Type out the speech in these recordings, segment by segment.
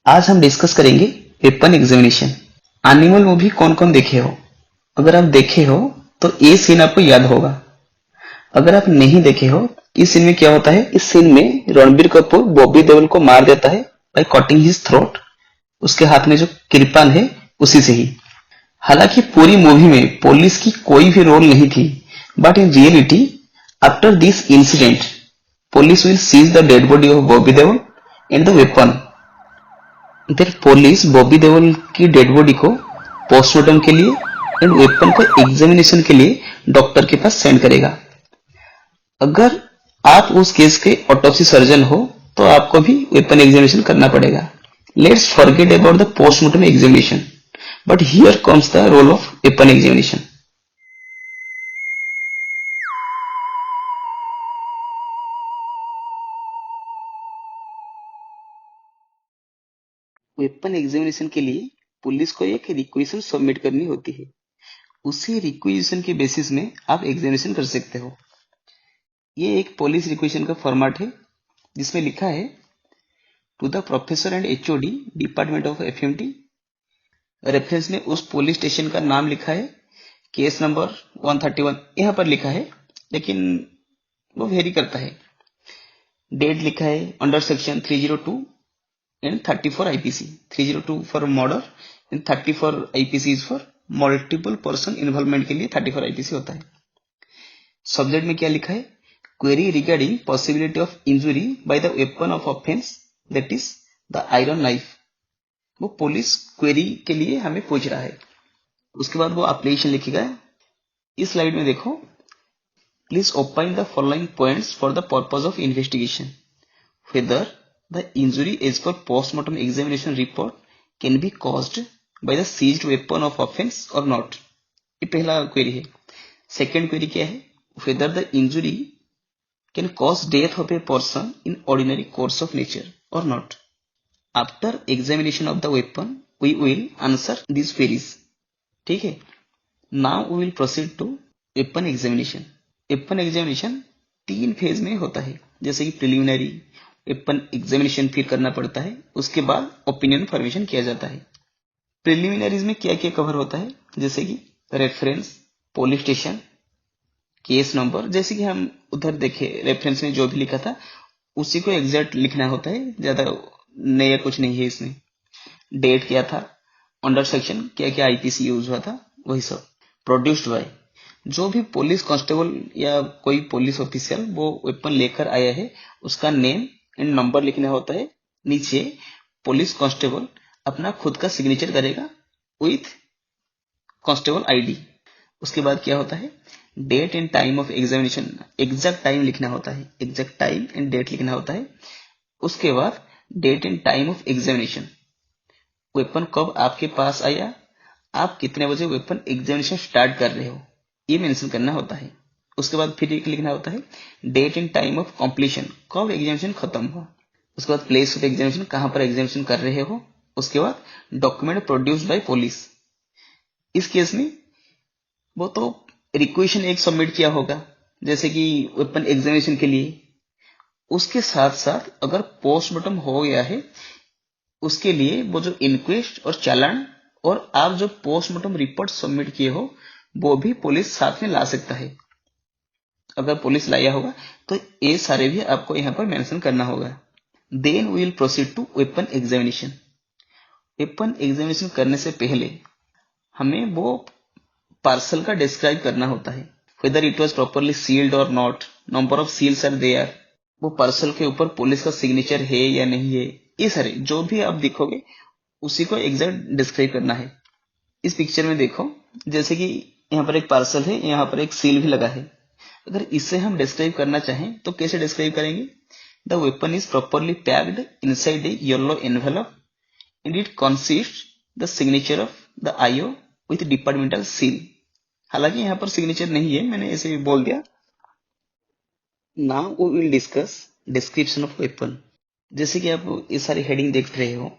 आज हम डिस्कस करेंगे वेपन एग्जामिनेशन। एनिमल मूवी कौन कौन देखे हो? अगर आप देखे हो तो ये सीन आपको याद होगा। अगर आप नहीं देखे हो, इस सीन में क्या होता है? इस सीन में रणबीर कपूर बॉबी देओल को मार देता है बाय कटिंग हिज थ्रोट। उसके हाथ में जो कृपान है उसी से ही। हालांकि पूरी मूवी में पुलिस की कोई भी रोल नहीं थी, but in reality after this incident police will cease the dead body of Bobby Deol and the weapon. फिर पुलिस बॉबी देओल की डेड बॉडी को पोस्टमार्टम के लिए एंड वेपन को एग्जामिनेशन के लिए डॉक्टर के पास सेंड करेगा। अगर आप उस केस के ऑटोप्सी सर्जन हो तो आपको भी वेपन एग्जामिनेशन करना पड़ेगा। Let's forget about the postmortem examination, but here comes the role of weapon examination. Weapon examination के लिए पुलिस को एक रिक्वेशन सबमिट करनी होती है। उसी रिक्वेशन के बेसिस में आप एग्जामिनेशन कर सकते हो। ये एक पुलिस रिक्वेशन का फॉर्मेट है जिसमें लिखा है to the professor and HOD department of FMT. Reference में उस पुलिस स्टेशन का नाम लिखा है, केस नंबर 131 यहाँ पर लिखा है, लेकिन वो वेरी करता है। डेट लिखा है under section 302 and 34 IPC. 302 for murder and 34 IPC is for multiple person involvement के लिए 34 आईपीसी होता है। सब्जेक्ट में क्या लिखा है? Query regarding possibility of injury by the weapon of offence that is the iron knife. वो पुलिस क्वेरी के लिए हमें पूछ रहा है। उसके बाद वो एप्लीकेशन लिखेगा। इस स्लाइड में देखो, please open the following points for the purpose of investigation whether the injury as per post-mortem examination report can be caused by the seized weapon of offense or not। ये पहला query है। Second query क्या है? whether the injury can cause death of a person in ordinary course of nature or not। after examination of the weapon we will answer these queries। ठीक है। now we will proceed to weapon examination। Weapon examination 3 phase में होता है, जैसे कि preliminary, weapon examination फिर करना पड़ता है, उसके बाद ओपिनियन फॉर्मेशन किया जाता है। प्रिलिमिनरीज में क्या क्या कवर होता है? जैसे कि reference, police station, case number. जैसे कि हम उधर देखे रेफरेंस में जो भी लिखा था उसी को एग्जैक्ट लिखना होता है, ज्यादा नया कुछ नहीं है इसमें। डेट क्या था, अंडर सेक्शन क्या क्या आईपीसी यूज हुआ था, वही सब। प्रोड्यूस्ड बाय, जो भी पुलिस कांस्टेबल या कोई पुलिस ऑफिशियल वो वेपन लेकर आया है उसका नेम एंड नंबर लिखना होता है। नीचे पुलिस कांस्टेबल अपना खुद का सिग्नेचर करेगा विथ कांस्टेबल आईडी। उसके बाद क्या होता है? Date and time of examination, exact time लिखना होता है, एग्जैक्ट टाइम एंड डेट लिखना होता है। उसके बाद date and time of examination, weapon कब आपके पास आया, आप कितने बजे वेपन एग्जामिनेशन स्टार्ट कर रहे हो, ये मेंशन करना होता है। उसके बाद फिर एक लिखना होता है date and time of completion, कब एग्जामिनेशन खत्म हुआ। उसके बाद प्लेस ऑफ एग्जामिनेशन, कहां पर एग्जामिनेशन कर रहे हो। उसके बाद डॉक्यूमेंट प्रोड्यूस्ड बाय पुलिस। इस केस में वो तो रिक्वेशन एक सबमिट किया होगा, जैसे कि वेपन एग्जामिनेशन के लिए। उसके साथ साथ अगर पोस्टमार्टम हो गया है उसके लिए वो जो इंक्वेस्ट और चालान और आप जो पोस्टमार्टम रिपोर्ट सबमिट किए हो वो भी पुलिस साथ में ला सकता है। अगर पुलिस लाया होगा तो ये सारे भी आपको यहाँ पर मेंशन करना होगा। Then we will proceed to weapon examination. Weapon examination करने से पहले हमें वो पार्सल का डिस्क्राइब करना होता है, whether it was properly sealed और not, number of seals are there, वो पार्सल के ऊपर पुलिस का सिग्नेचर है या नहीं है। ये सारे जो भी आप देखोगे उसी को एग्जैक्ट डिस्क्राइब करना है। इस पिक्चर में देखो, जैसे कि यहाँ पर एक पार्सल है, यहाँ पर एक सील भी लगा है। अगर इसे हम डिस्क्राइब करना चाहें तो कैसे डिस्क्राइब करेंगे? The weapon is properly packed inside a yellow envelope and it consist the signature of the IO with departmental seal. हालांकि यहाँ पर सिग्नेचर नहीं है, मैंने ऐसे ही बोल दिया। Now we will discuss description of weapon. जैसे कि आप ये सारी हेडिंग देख रहे हो,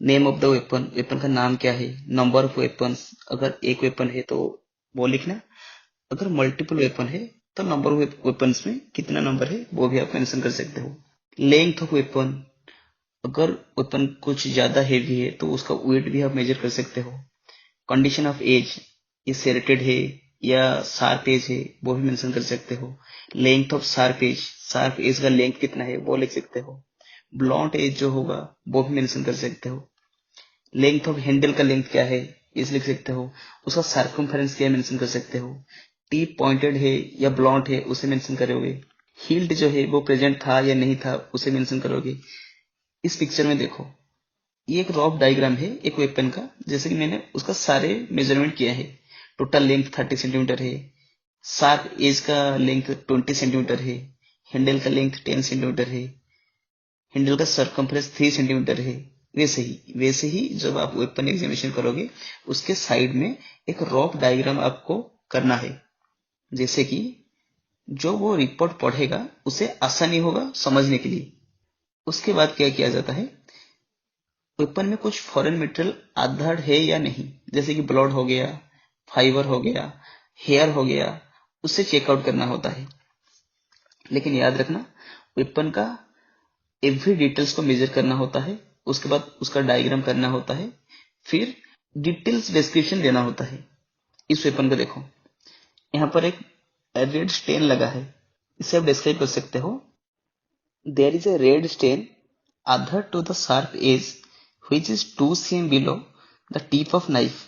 name of the weapon, weapon का नाम क्या है, नंबर ऑफ वेपन्स, अगर एक वेपन है तो वो लिखना, अगर मल्टीपल वेपन है तो नंबर ऑफ वेपन्स में कितना नंबर है वो भी आप मेंशन कर सकते हो। लेंथ ऑफ वेपन, अगर वेपन कुछ ज्यादा हेवी है तो उसका वेट भी आप मेजर कर सकते हो। कंडीशन ऑफ एज, ये सेरेटेड है या शार्प एज है वो भी मेंशन कर सकते हो। Length of sharp edge, sharp edge का लेंथ कितना है वो लिख सकते हो। ब्लॉन्ट एज जो होगा वो भी मेंशन कर सकते हो। लेंथ ऑफ हैंडल का लेंथ क्या है इस लिख सकते हो। उसका सर्कमफेरेंस क्या है मेंशन कर सकते हो। टिप पॉइंटेड है या ब्लॉन्ट है उसे मेंशन करोगे। हील्ड जो है वो प्रेजेंट था या नहीं था उसे मेंशन करोगे। इस पिक्चर में देखो, ये एक रॉफ डायग्राम है एक वेपन का, जैसे कि मैंने उसका सारे मेजरमेंट किया है। टोटल लेंथ 30 सेंटीमीटर है, शार्प एज का लेंथ 20 सेंटीमीटर है, हैंडल का लेंथ 10 सेंटीमीटर है, हैंडल का सरकमफ्रेंस 3 सेंटीमीटर है। वैसे ही जब आप वेपन एग्जामिनेशन करोगे उसके साइड में एक रॉफ डायग्राम आपको करना है, जैसे कि जो वो रिपोर्ट पढ़ेगा उसे आसानी होगा समझने के लिए। उसके बाद क्या किया जाता है, वेपन में कुछ फॉरेन मटेरियल आधार है या नहीं, जैसे कि ब्लड हो गया, फाइबर हो गया, हेयर हो गया, उसे चेकआउट करना होता है। लेकिन याद रखना, वेपन का एवरी डिटेल्स को मेजर करना होता है, उसके बाद उसका डायग्राम करना होता है, फिर डिटेल्स डिस्क्रिप्शन देना होता है। इस वेपन को देखो, यहाँ पर एक रेड स्टेन लगा है, इसे आप डिस्क्राइब कर सकते हो। There is a red stain adhered to the sharp edge which is 2 cm below the tip of knife.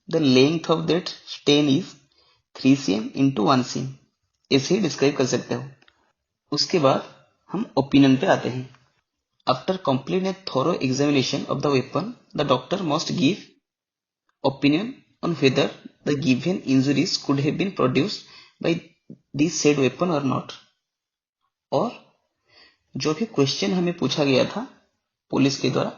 The length of that stain is 3 cm into 1 cm. ऐसे ही डिस्क्राइब कर सकते हो। उसके बाद हम ओपिनियन पे आते हैं। After completing a thorough examination of the weapon, the doctor must give opinion on whether the given injuries could have been produced by this said weapon or not. और जो भी क्वेश्चन हमें पूछा गया था पुलिस के द्वारा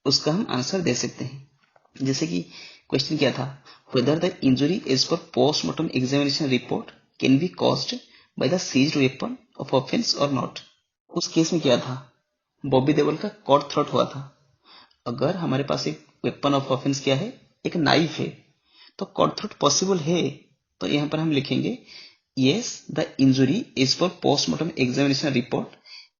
उसका हम आंसर दे सकते हैं। जैसे कि क्वेश्चन क्या था, whether the injury as per post-mortem examination report can be caused by the seized weapon of offense or not. उस केस में क्या था, बॉबी देओल का कॉट थ्रोट हुआ था। अगर हमारे पास एक वेपन ऑफ ऑफेंस क्या है, एक नाइफ है, तो कॉट थ्रोट पॉसिबल है। तो यहाँ पर हम लिखेंगे yes the injury as per post-mortem examination report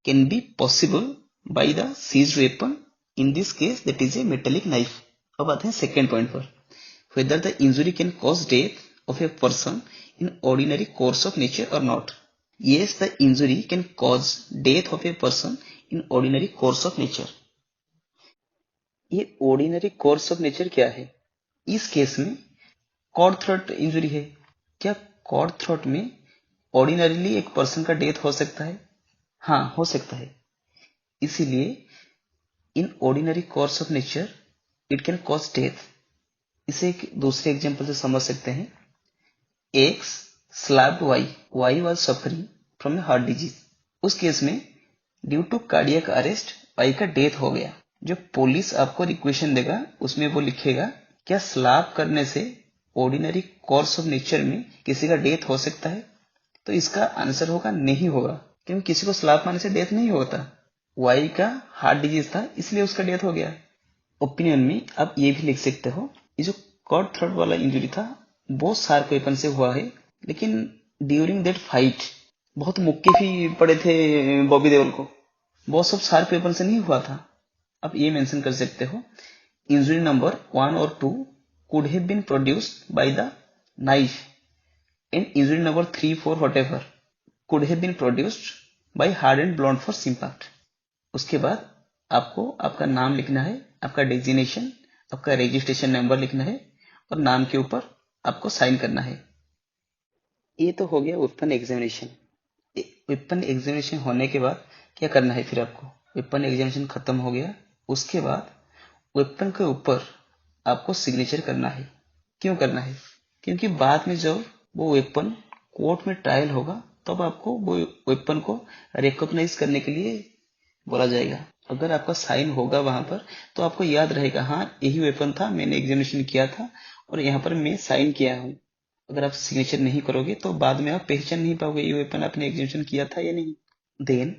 can be possible by the seized weapon, in this case that is a metallic knife. अब आते हैं सेकेंड पॉइंट पर, whether the injury can cause death of a person in ordinary course of nature or not. Yes, the injury can cause death of a person in ordinary course of nature. ये ordinary course of nature क्या है, इस case में cord throat injury है। क्या cord throat में ordinarily एक person का डेथ हो सकता है? हाँ, हो सकता है। इसीलिए in ordinary course of nature it can cause death. इसे एक दूसरे एग्जांपल से समझ सकते हैं। X slapped Y, Y was suffering from a heart disease. उस केस में due to cardiac arrest Y का डेथ हो गया। जो पुलिस आपको रिक्वेशन देगा उसमें वो लिखेगा क्या स्लैप करने से ऑर्डिनरी कोर्स ऑफ नेचर में किसी का डेथ हो सकता है? तो इसका आंसर होगा नहीं होगा, क्योंकि किसी को स्लैप मारने से डेथ नहीं होता। वाई का हार्ट डिजीज था इसलिए उसका डेथ हो गया। ओपिनियन में आप ये भी लिख सकते हो, ये जो कॉर्ड थ्रोट वाला इंजरी था वो शार्प वेपन से हुआ है, लेकिन ड्यूरिंग दैट फाइट बहुत मुक्के भी पड़े थे बॉबी देओल को, वो सब शार्प वेपन से नहीं हुआ था। आप ये मेंशन कर सकते हो इंजरी नंबर 1 और 2 could have been produced by the knife and injury number 3, 4 whatever could have been produced by hardened blunt force impact. उसके बाद आपको आपका नाम लिखना है, आपका डेजिग्नेशन, आपका रजिस्ट्रेशन नंबर लिखना है और नाम के ऊपर आपको साइन करना है। ये तो हो गया वेपन एग्जामिनेशन। वेपन एग्जामिनेशन होने के बाद क्या करना है, फिर आपको वेपन एग्जामिनेशन खत्म हो गया, उसके बाद वेपन के ऊपर आपको सिग्नेचर करना है। क्यों करना है? क्योंकि बाद में जब वो वेपन कोर्ट में ट्रायल होगा तब आपको वो वेपन को रिकॉग्नाइज करने के लिए बोला जाएगा। अगर आपका साइन होगा वहां पर तो आपको याद रहेगा, हाँ यही वेपन था, मैंने एग्जामिनेशन किया था और यहाँ पर मैं साइन किया हूँ। अगर आप सिग्नेचर नहीं करोगे तो बाद में आप पहचान नहीं पाओगे ये वेपन आपने एग्जामिनेशन किया था या नहीं। देन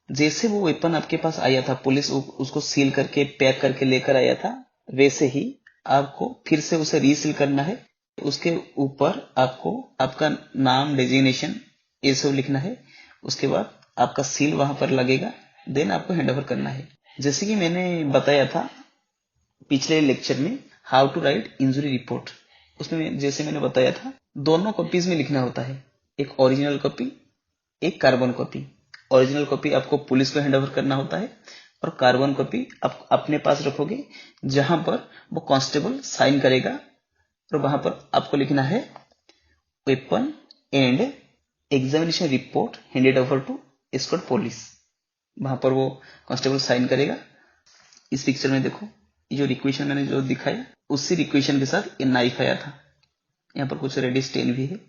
जैसे वो वेपन आपके पास आया था, पुलिस उसको सील करके पैक करके लेकर आया था, वैसे ही आपको फिर से उसे रीसील करना है। उसके ऊपर आपको आपका नाम, डेजिग्नेशन ये सब लिखना है। उसके बाद आपका सील वहां पर लगेगा, देन आपको हैंड ओवर करना है। जैसे कि मैंने बताया था पिछले लेक्चर में how to write injury report, उसमें जैसे मैंने बताया था दोनों कॉपीज में लिखना होता है, एक ओरिजिनल कॉपी एक कार्बन कॉपी। ओरिजिनल कॉपी आपको पुलिस को हैंड ओवर करना होता है और कार्बन कॉपी आप अपने पास रखोगे जहां पर वो कांस्टेबल साइन करेगा और वहां पर आपको लिखना है weapon and examination report handed over to escort police. वहां पर वो कांस्टेबल साइन करेगा। इस पिक्चर में देखो, ये जो रिक्वेशन मैंने जो दिखाया उसी रिक्वेशन के साथ ये नाइफ आया था। यहाँ पर कुछ रेड स्टेन भी है।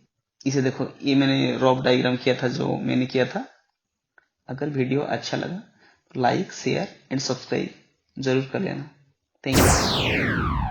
इसे देखो, ये मैंने रॉक डायग्राम किया था जो मैंने किया था। अगर वीडियो अच्छा लगा तो लाइक शेयर एंड सब्सक्राइब जरूर कर लेना। Thank you.